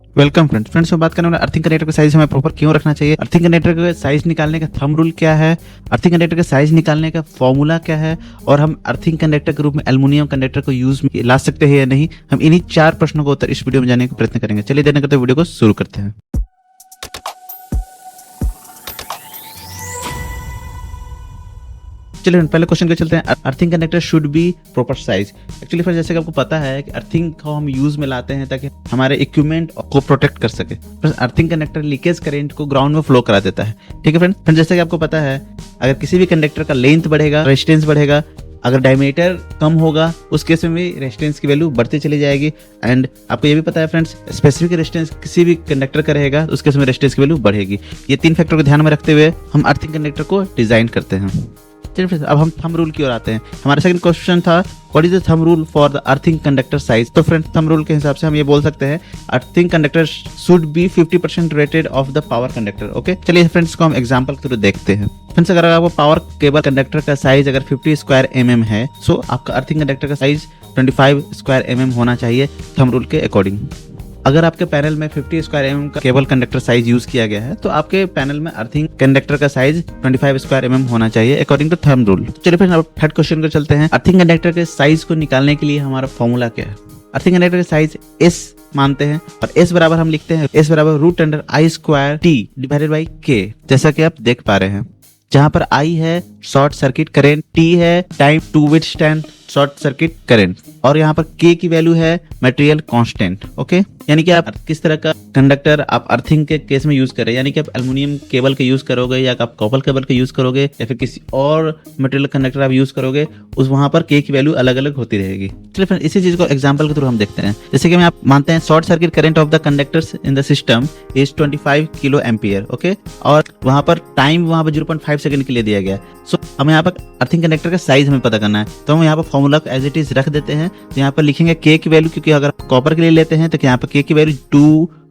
Welcome friends में बात करने वाला अर्थिंग कनेक्टर का साइज हमें प्रॉपर क्यों रखना चाहिए, अर्थिंग कनेक्टर का साइज निकालने का थंब रूल क्या है, अर्थिंग कनेक्टर का साइज निकालने का फॉर्मूला क्या है, और हम अर्थिंग कनेक्टर के रूप में एल्युमिनियम कनेक्टर को यूज में ला सकते हैं या नहीं। हम इन्हीं 4 प्रश्नों का उत्तर इस वीडियो में जानने का प्रयत्न करेंगे। चलिए देर न करते वीडियो को शुरू करते हैं। चलिए पहले क्वेश्चन के चलते हैं। Earthing connector should be proper size. Actually फिर जैसे कि आपको पता है कि अर्थिंग को हम यूज में लाते हैं ताकि हमारे इक्विपमेंट को प्रोटेक्ट कर सके। अर्थिंग कनेक्टर लीकेज करंट को ग्राउंड में फ्लो करा देता है। ठीक है फ्रेंड, जैसे कि आपको पता है अगर किसी भी कंडक्टर का लेंथ बढ़ेगा, रेजिस्टेंस बढ़ेगा, अगर डायमीटर कम होगा उस केस में भी रेजिस्टेंस की वैल्यू बढ़ती चली जाएगी। एंड आपको ये भी पता है फ्रेंड्स, स्पेसिफिक रेजिस्टेंस किसी भी कंडक्टर का रहेगा उस केस में रेजिस्टेंस की वैल्यू बढ़ेगी। ये 3 फैक्टर को ध्यान में रखते हुए हम अर्थिंग कनेक्टर को डिजाइन करते हैं। चलिए अब हम थंब रूल की ओर आते हैं। हमारा सेकंड क्वेश्चन था what is the thumb rule for the earthing conductor size. तो फ्रेंड्स थंब रूल के हिसाब से हम ये बोल सकते हैं earthing conductor should be 50% rated of the power conductor. Okay, चलिए फ्रेंड्स को हम एग्जांपल के थ्रू देखते हैं। फ्रेंड्स अगर आपको पावर केबल कंडक्टर का साइज अगर 50 स्क्वायर mm है, सो आपका अर्थिंग कंडक्टर का साइज 25 स्क्वायर mm होना चाहिए थंब रूल के अकॉर्डिंग। अगर आपके पैनल में 50 स्क्वायर mm का केबल कंडक्टर साइज यूज किया गया है तो आपके पैनल में अर्थिंग कंडक्टर का साइज 25 स्क्वायर mm होना चाहिए अकॉर्डिंग टू थंब रूल। चलिए फिर अब थर्ड क्वेश्चन को चलते हैं। अर्थिंग कंडक्टर के साइज को निकालने के लिए हमारा फॉर्मूला क्या है। अर्थिंग कंडक्टर का साइज S मानते हैं और S बराबर हम लिखते हैं S बराबर √I² T divided by K, जैसा कि आप देख पा रहे हैं। जहां पर I है शॉर्ट सर्किट करंट, T है time to withstand short circuit current, और यहाँ पर K की वैल्यू है मटेरियल कांस्टेंट। ओके, यानी कि आप किस तरह का कंडक्टर आप अर्थिंग के केस में यूज करें, यानी कि आप एल्युमिनियम केबल का यूज करोगे या आप कॉपर केबल का यूज करोगे या फिर किसी और मटेरियल कंडक्टर आप यूज करोगे, उस वहां पर K की वैल्यू अलग अलग होती रहेगी। चलिए फ्रेंड इसी चीज को एग्जांपल के थ्रू हम देखते हैं। जैसे कि हम आप मानते हैं short circuit current of the conductors in the system is 25 kilo ampere. Okay, और वहां पर टाइम वहां पर 0.5 सेकंड के लिए दिया गया है। सो हमें यहाँ पर अर्थिंग कंडक्टर का साइज हमें पता करना है, तो हम यहाँ पर फॉर्मूला एज इट इज रख देते हैं। तो यहाँ पर लिखेंगे K की वैल्यू, क्योंकि अगर कॉपर के लिए लेते हैं तो यहाँ पर K की वैल्यू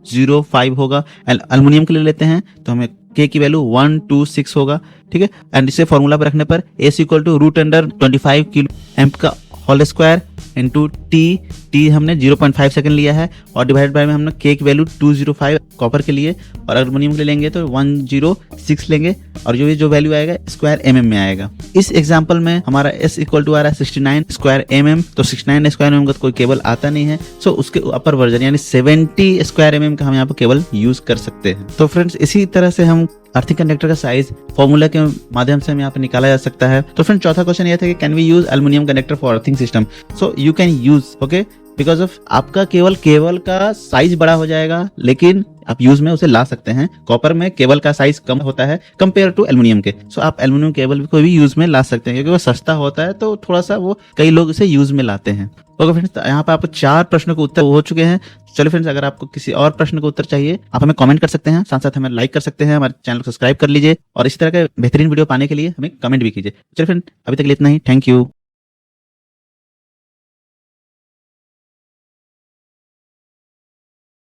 205 होगा, एल्युमिनियम के लिए लेते हैं तो हमें K की वैल्यू 126 होगा। ठीक है, एंड इसे फॉर्मूला पर रखने पर S equal to √25 kilo amp का होल स्क्वायर इंटू T हमने 0.5 सेकंड लिया है, और डिवाइड बाय में हमने K की वैल्यू 205 कॉपर के लिए, और एल्युमिनियम के लिए लेंगे तो 106 लेंगे, और जो वैल्यू आएगा स्क्वायर mm में आएगा। इस एग्जांपल में हमारा S इक्वल टू आ रहा है 69 स्क्वायर mm, तो 69 स्क्वायर mm का तो कोई केबल आता नहीं है, सो उसके अपर वर्जन यानी 70 स्क्वायर mm का हम यहाँ पर केबल यूज कर सकते हैं। तो फ्रेंड्स इसी तरह से हम अर्थिंग कंडक्टर का साइज फॉर्मूला के माध्यम से हम यहाँ पर निकाला जा सकता है। तो फ्रेंड चौथा क्वेश्चन ये था कि can we use aluminium conductor for earthing system. So you can use, okay, because of आपका केबल का साइज बड़ा हो जाएगा, लेकिन आप यूज में उसे ला सकते हैं। कॉपर में केबल का साइज कम होता है कंपेयर टू एल्युमिनियम के, सो आप एल्युमिनियम केबल को भी यूज में ला सकते हैं क्योंकि वो सस्ता होता है, तो थोड़ा सा वो कई लोग इसे यूज में लाते हैं। ओके फ्रेंड्स, यहाँ पे आपको 4 प्रश्नों के उत्तर हो चुके हैं। चलिए फ्रेंड्स, अगर आपको किसी और प्रश्न का उत्तर चाहिए आप हमें कमेंट कर सकते हैं, साथ साथ हमें लाइक कर सकते हैं, हमारे चैनल को सब्सक्राइब कर लीजिए, और इसी तरह के बेहतरीन वीडियो पाने के लिए हमें कमेंट भी कीजिए। चलिए फ्रेंड, अभी तक के लिए इतना ही। Thank you.